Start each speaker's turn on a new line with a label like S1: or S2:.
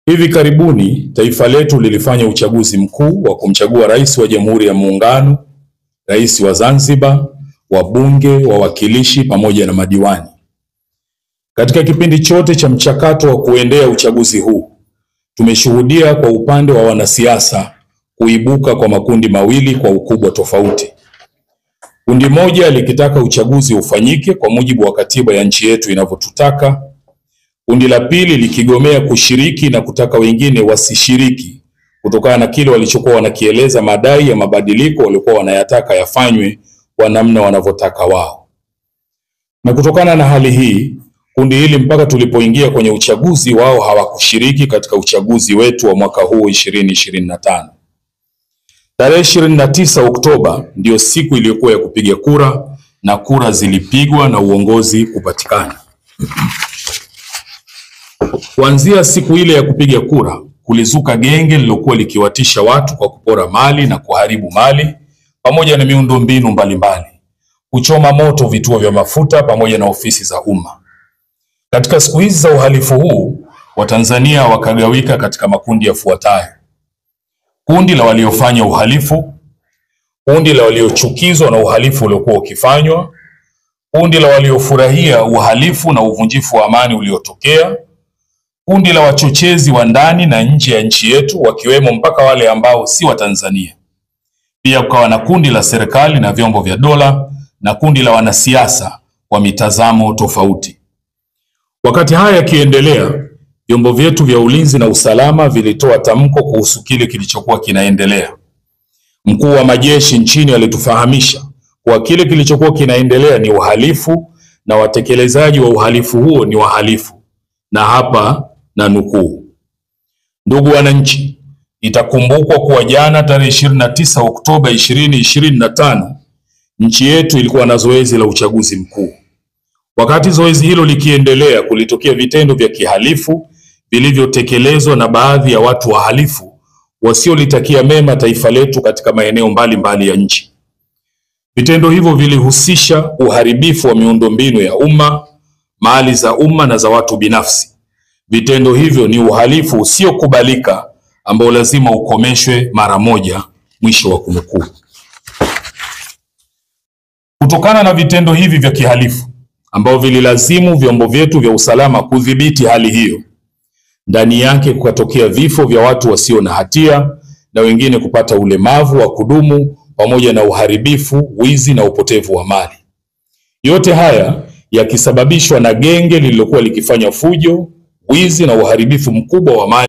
S1: Hivi karibuni taifa letu lilifanya uchaguzi mkuu wa kumchagua rais wa Jamhuri ya Muungano, rais wa Zanzibar, wabunge, wawakilishi pamoja na madiwani. Katika kipindi chote cha mchakato wa kuendea uchaguzi huu, tumeshuhudia kwa upande wa wanasiasa kuibuka kwa makundi mawili kwa ukubwa tofauti. Kundi moja likitaka uchaguzi ufanyike kwa mujibu wa katiba ya nchi yetu inavyotutaka. Kundi la pili likigomea kushiriki na kutaka wengine wasishiriki kutokana na kile walichokuwa wanakieleza madai ya mabadiliko waliokuwa wanayataka yafanywe kwa namna wanavyotaka wao. Na kutokana na hali hii, kundi hili mpaka tulipoingia kwenye uchaguzi wao hawakushiriki katika uchaguzi wetu wa mwaka huu 2025. Tarehe 29 Oktoba ndio siku iliyokuwa ya kupiga kura na kura zilipigwa na uongozi kupatikana. Kuanzia siku ile ya kupiga kura, kulizuka genge lilokuwa likiwatisha watu kwa kupora mali na kuharibu mali pamoja na miundombinu mbalimbali, kuchoma moto vituo vya mafuta pamoja na ofisi za umma. Katika siku hizi za uhalifu huu, Watanzania wakagawika katika makundi yafuatayo: kundi la waliofanya uhalifu, kundi la waliochukizwa na uhalifu uliokuwa ukifanywa, kundi la waliofurahia uhalifu na uvunjifu wa amani uliotokea, kundi la wachochezi wa ndani na nje ya nchi yetu wakiwemo mpaka wale ambao si wa Tanzania. Pia kukawa na kundi la serikali na vyombo vya dola na kundi la wanasiasa wa mitazamo tofauti. Wakati haya yakiendelea, vyombo vyetu vya ulinzi na usalama vilitoa tamko kuhusu kile kilichokuwa kinaendelea. Mkuu wa majeshi nchini alitufahamisha kwa kile kilichokuwa kinaendelea ni uhalifu na watekelezaji wa uhalifu huo ni wahalifu. Na hapa na nukuu: ndugu wananchi, itakumbukwa kuwa jana tarehe 29 Oktoba 2025 nchi yetu ilikuwa na zoezi la uchaguzi mkuu. Wakati zoezi hilo likiendelea, kulitokea vitendo vya kihalifu vilivyotekelezwa na baadhi ya watu wahalifu wasiolitakia mema taifa letu katika maeneo mbalimbali ya nchi. Vitendo hivyo vilihusisha uharibifu wa miundombinu ya umma, mali za umma na za watu binafsi. Vitendo hivyo ni uhalifu usiokubalika ambao lazima ukomeshwe mara moja. Mwisho wa kunukuu. Kutokana na vitendo hivi vya kihalifu ambao vililazimu vyombo vyetu vya usalama kudhibiti hali hiyo, ndani yake kukatokea vifo vya watu wasio na hatia na wengine kupata ulemavu wa kudumu pamoja na uharibifu, wizi na upotevu wa mali. Yote haya yakisababishwa na genge lililokuwa likifanya fujo, wizi na uharibifu mkubwa wa mali